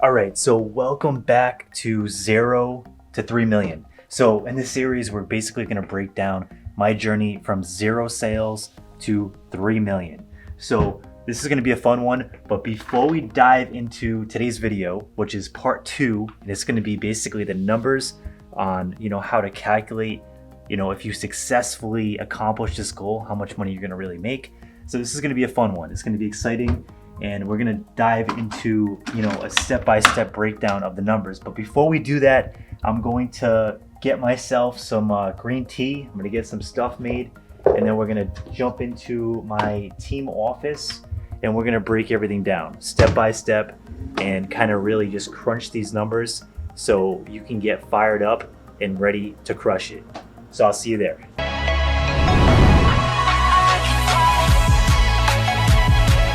All right, so welcome back to 0 to 3 million. So in this series, we're basically going to break down my journey from 0 sales to 3 million. So this is going to be a fun one, but before we dive into today's video, which is part 2, and it's going to be basically the numbers on, how to calculate, if you successfully accomplish this goal, how much money you're going to really make. So this is going to be a fun one. It's going to be exciting. And we're gonna dive into, a step-by-step breakdown of the numbers. But before we do that, I'm going to get myself some green tea. I'm gonna get some stuff made, and then we're gonna jump into my team office, and we're gonna break everything down step by step, and kind of really just crunch these numbers so you can get fired up and ready to crush it. So I'll see you there.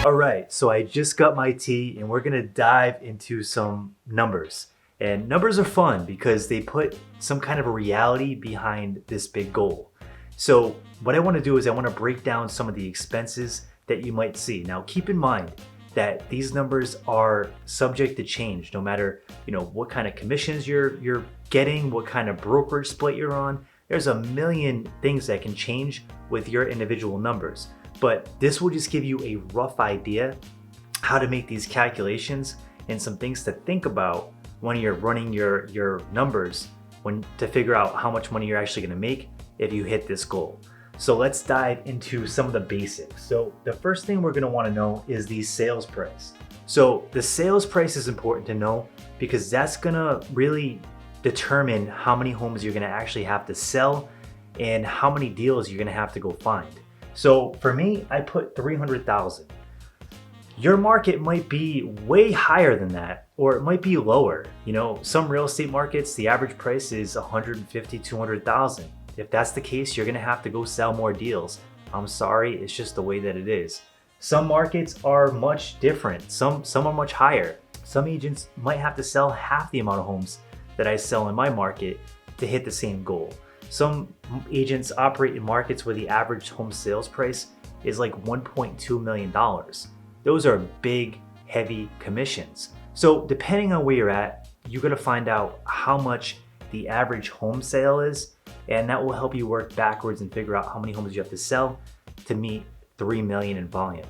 All right, so I just got my tea and we're gonna dive into some numbers. And numbers are fun because they put some kind of a reality behind this big goal. So what I wanna do is I wanna break down some of the expenses that you might see. Now keep in mind that these numbers are subject to change no matter what kind of commissions you're getting, what kind of brokerage split you're on. There's a million things that can change with your individual numbers. But this will just give you a rough idea how to make these calculations and some things to think about when you're running your numbers to figure out how much money you're actually gonna make if you hit this goal. So let's dive into some of the basics. So the first thing we're gonna wanna know is the sales price. So the sales price is important to know because that's gonna really determine how many homes you're gonna actually have to sell and how many deals you're gonna have to go find. So for me, I put 300,000. Your market might be way higher than that, or it might be lower. Some real estate markets, the average price is 150, 200,000. If that's the case, you're gonna have to go sell more deals. I'm sorry, it's just the way that it is. Some markets are much different. Some are much higher. Some agents might have to sell half the amount of homes that I sell in my market to hit the same goal. Some agents operate in markets where the average home sales price is like $1.2 million. Those are big, heavy commissions. So depending on where you're at, you're gonna find out how much the average home sale is, and that will help you work backwards and figure out how many homes you have to sell to meet 3 million in volume.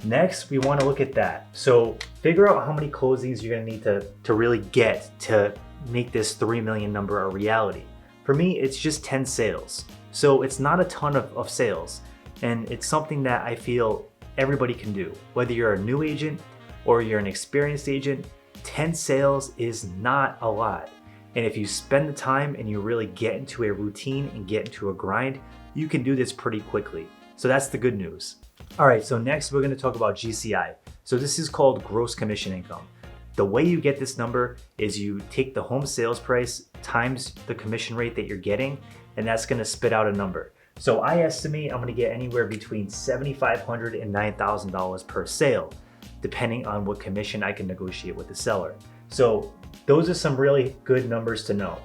Next, we wanna look at that. So figure out how many closings you're gonna need to really get to make this 3 million number a reality. For me, it's just 10 sales. So it's not a ton of sales. And it's something that I feel everybody can do. Whether you're a new agent or you're an experienced agent, 10 sales is not a lot. And if you spend the time and you really get into a routine and get into a grind, you can do this pretty quickly. So that's the good news. All right, so next we're gonna talk about GCI. So this is called gross commission income. The way you get this number is you take the home sales price times the commission rate that you're getting, and that's gonna spit out a number. So I estimate I'm gonna get anywhere between $7,500 and $9,000 per sale, depending on what commission I can negotiate with the seller. So those are some really good numbers to know.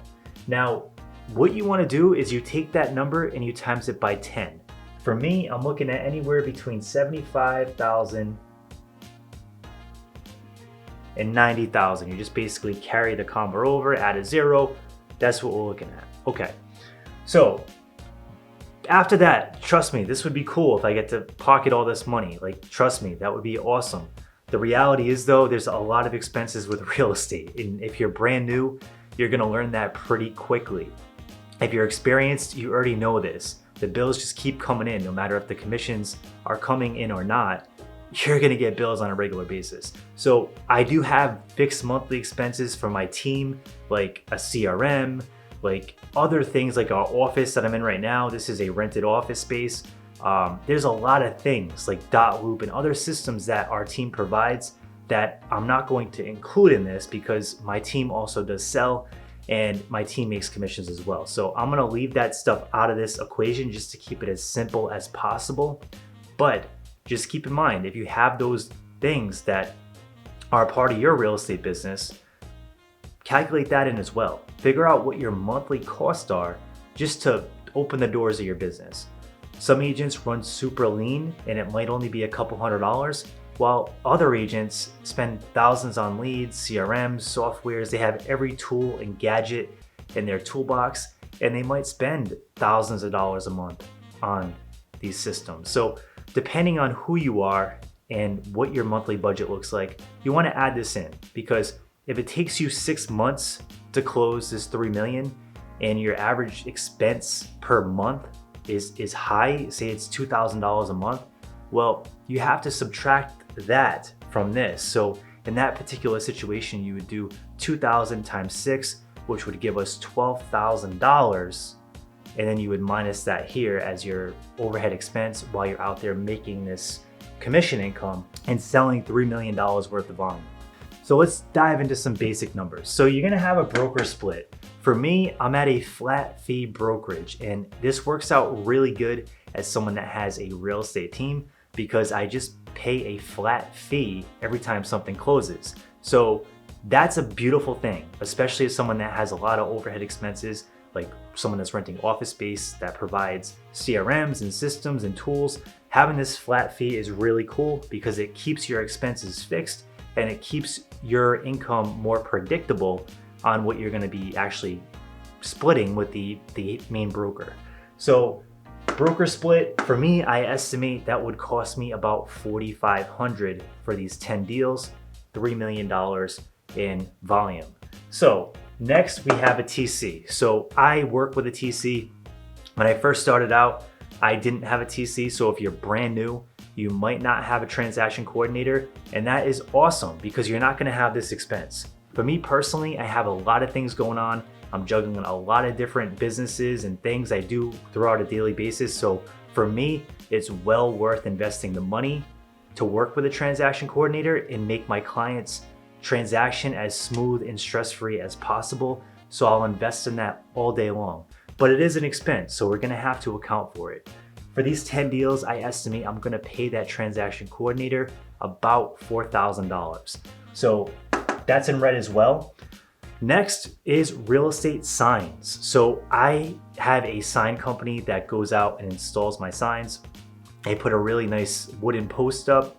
Now, what you wanna do is you take that number and you times it by 10. For me, I'm looking at anywhere between 75,000 and 90,000. You just basically carry the number over, add a 0. That's what we're looking at. Okay, so after that, trust me, this would be cool if I get to pocket all this money. Trust me, that would be awesome. The reality is though, there's a lot of expenses with real estate. And if you're brand new, you're gonna learn that pretty quickly. If you're experienced, you already know this. The bills just keep coming in, no matter if the commissions are coming in or not. You're gonna get bills on a regular basis. So I do have fixed monthly expenses for my team, like a CRM, like other things like our office that I'm in right now. This is a rented office space. There's a lot of things like Dotloop and other systems that our team provides that I'm not going to include in this because my team also does sell and my team makes commissions as well. So I'm gonna leave that stuff out of this equation just to keep it as simple as possible. But just keep in mind, if you have those things that are part of your real estate business, calculate that in as well. Figure out what your monthly costs are just to open the doors of your business. Some agents run super lean and it might only be a couple $100. while other agents spend thousands on leads, CRMs, softwares. They have every tool and gadget in their toolbox, and they might spend thousands of dollars a month on these systems. So depending on who you are and what your monthly budget looks like, you want to add this in, because if it takes you 6 months to close this 3 million and your average expense per month is high, say it's $2,000 a month, well, you have to subtract that from this. So in that particular situation, you would do 2,000 times 6, which would give us $12,000. And then you would minus that here as your overhead expense while you're out there making this commission income and selling $3 million worth of volume. So let's dive into some basic numbers. So you're gonna have a broker split. For me, I'm at a flat fee brokerage, and this works out really good as someone that has a real estate team, because I just pay a flat fee every time something closes. So that's a beautiful thing, especially as someone that has a lot of overhead expenses, like someone that's renting office space that provides CRMs and systems and tools. Having this flat fee is really cool because it keeps your expenses fixed and it keeps your income more predictable on what you're gonna be actually splitting with the main broker. So broker split, for me, I estimate that would cost me about $4,500 for these 10 deals, $3 million in volume. So next we have a TC. So I work with a TC. When I first started out, I didn't have a TC. So if you're brand new, you might not have a transaction coordinator, and that is awesome because you're not gonna have this expense. For me personally, I have a lot of things going on. I'm juggling a lot of different businesses and things I do throughout a daily basis. So for me, it's well worth investing the money to work with a transaction coordinator and make my clients' transaction as smooth and stress-free as possible. So I'll invest in that all day long. But it is an expense, so we're gonna have to account for it. For these 10 deals, I estimate I'm gonna pay that transaction coordinator about $4,000. So that's in red as well. Next is real estate signs. So I have a sign company that goes out and installs my signs. They put a really nice wooden post up,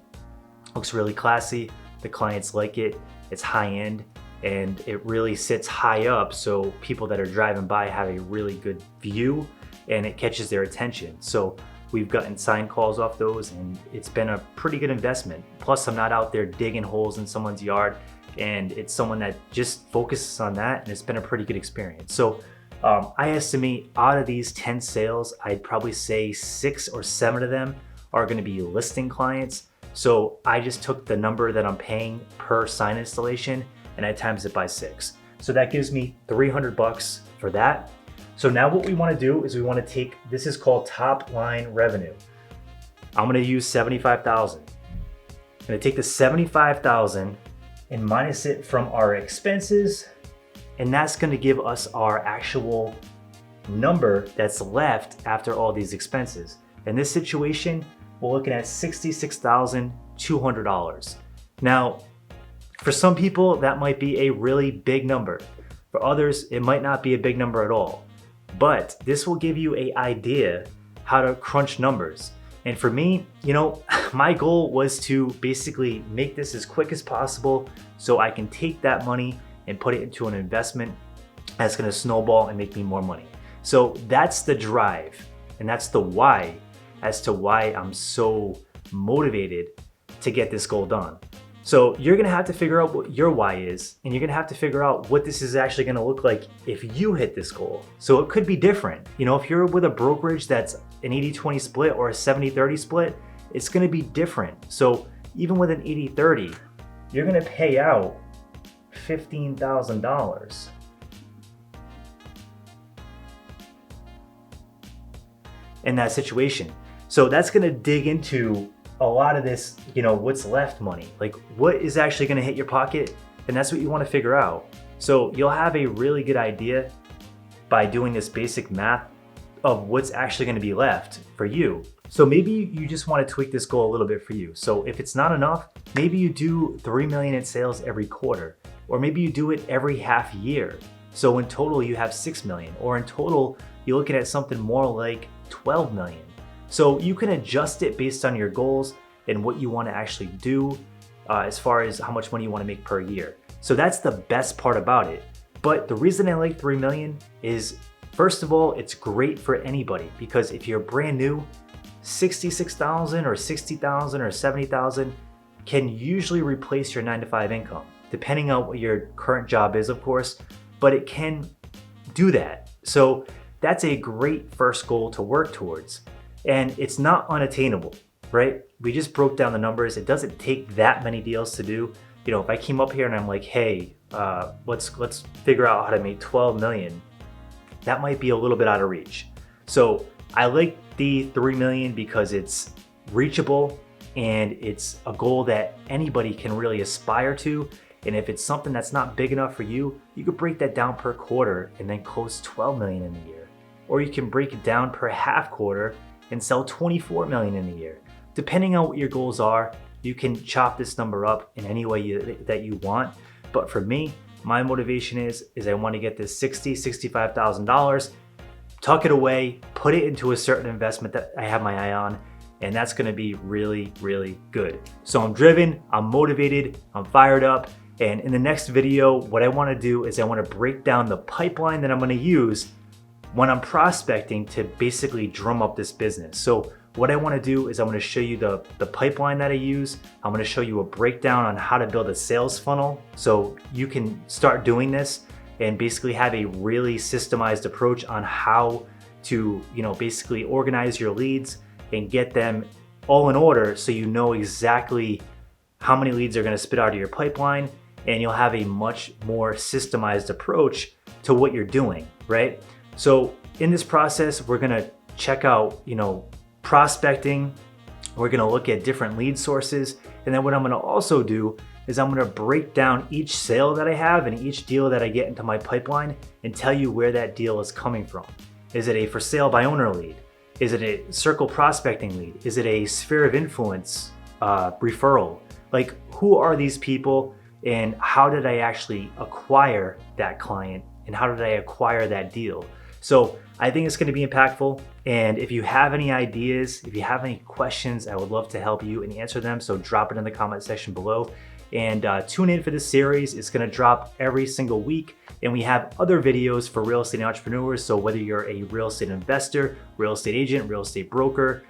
looks really classy. The clients like it, it's high end, and it really sits high up so people that are driving by have a really good view and it catches their attention. So we've gotten sign calls off those, and it's been a pretty good investment. Plus, I'm not out there digging holes in someone's yard, and it's someone that just focuses on that, and it's been a pretty good experience. So I estimate out of these 10 sales, I'd probably say 6 or 7 of them are gonna be listing clients. So I just took the number that I'm paying per sign installation and I times it by 6. So that gives me $300 for that. So now what we wanna do is we wanna take, this is called top line revenue. I'm gonna use 75,000. I'm gonna take the 75,000 and minus it from our expenses, and that's gonna give us our actual number that's left after all these expenses. In this situation, we're looking at $66,200. Now, for some people, that might be a really big number. For others, it might not be a big number at all. But this will give you an idea how to crunch numbers. And for me, my goal was to basically make this as quick as possible so I can take that money and put it into an investment that's gonna snowball and make me more money. So that's the drive, and that's the why as to why I'm so motivated to get this goal done. So you're gonna have to figure out what your why is, and you're gonna have to figure out what this is actually gonna look like if you hit this goal. So it could be different. If you're with a brokerage that's an 80-20 split or a 70-30 split, it's gonna be different. So even with an 80-30, you're gonna pay out $15,000. In that situation. So that's gonna dig into a lot of this, what's left money. Like what is actually gonna hit your pocket? And that's what you wanna figure out. So you'll have a really good idea by doing this basic math of what's actually gonna be left for you. So maybe you just wanna tweak this goal a little bit for you. So if it's not enough, maybe you do 3 million in sales every quarter, or maybe you do it every half year. So in total you have 6 million, or in total, you're looking at something more like 12 million. So you can adjust it based on your goals, and what you want to actually do as far as how much money you want to make per year. So that's the best part about it. But the reason I like 3 million is, first of all, it's great for anybody, because if you're brand new, 66,000 or 60,000 or 70,000 can usually replace your 9-to-5 income, depending on what your current job is, of course, but it can do that. So that's a great first goal to work towards. And it's not unattainable, right? We just broke down the numbers. It doesn't take that many deals to do. You know, if I came up here and I'm like, hey, let's figure out how to make 12 million, that might be a little bit out of reach. So I like the 3 million because it's reachable and it's a goal that anybody can really aspire to. And if it's something that's not big enough for you, you could break that down per quarter and then close 12 million in the year. Or you can break it down per half quarter and sell 24 million in the year. Depending on what your goals are, you can chop this number up in any way that you want. But for me, my motivation is I want to get this $65,000, tuck it away, put it into a certain investment that I have my eye on, and that's going to be really, really good. So I'm driven, I'm motivated, I'm fired up, and in the next video, what I want to do is I want to break down the pipeline that I'm going to use when I'm prospecting to basically drum up this business. So what I want to do is I'm going to show you the pipeline that I use. I'm going to show you a breakdown on how to build a sales funnel so you can start doing this and basically have a really systemized approach on how to, basically organize your leads and get them all in order so you know exactly how many leads are going to spit out of your pipeline, and you'll have a much more systemized approach to what you're doing, right? So in this process, we're going to check out, prospecting. We're going to look at different lead sources. And then what I'm going to also do is I'm going to break down each sale that I have and each deal that I get into my pipeline and tell you where that deal is coming from. Is it a for sale by owner lead? Is it a circle prospecting lead? Is it a sphere of influence referral? Like, who are these people and how did I actually acquire that client and how did I acquire that deal? So I think it's going to be impactful. And if you have any ideas, if you have any questions, I would love to help you and answer them. So drop it in the comment section below. And tune in for this series. It's going to drop every single week. And we have other videos for real estate entrepreneurs. So whether you're a real estate investor, real estate agent, real estate broker,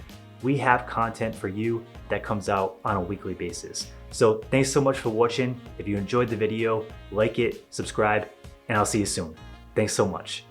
we have content for you that comes out on a weekly basis. So thanks so much for watching. If you enjoyed the video, like it, subscribe, and I'll see you soon. Thanks so much.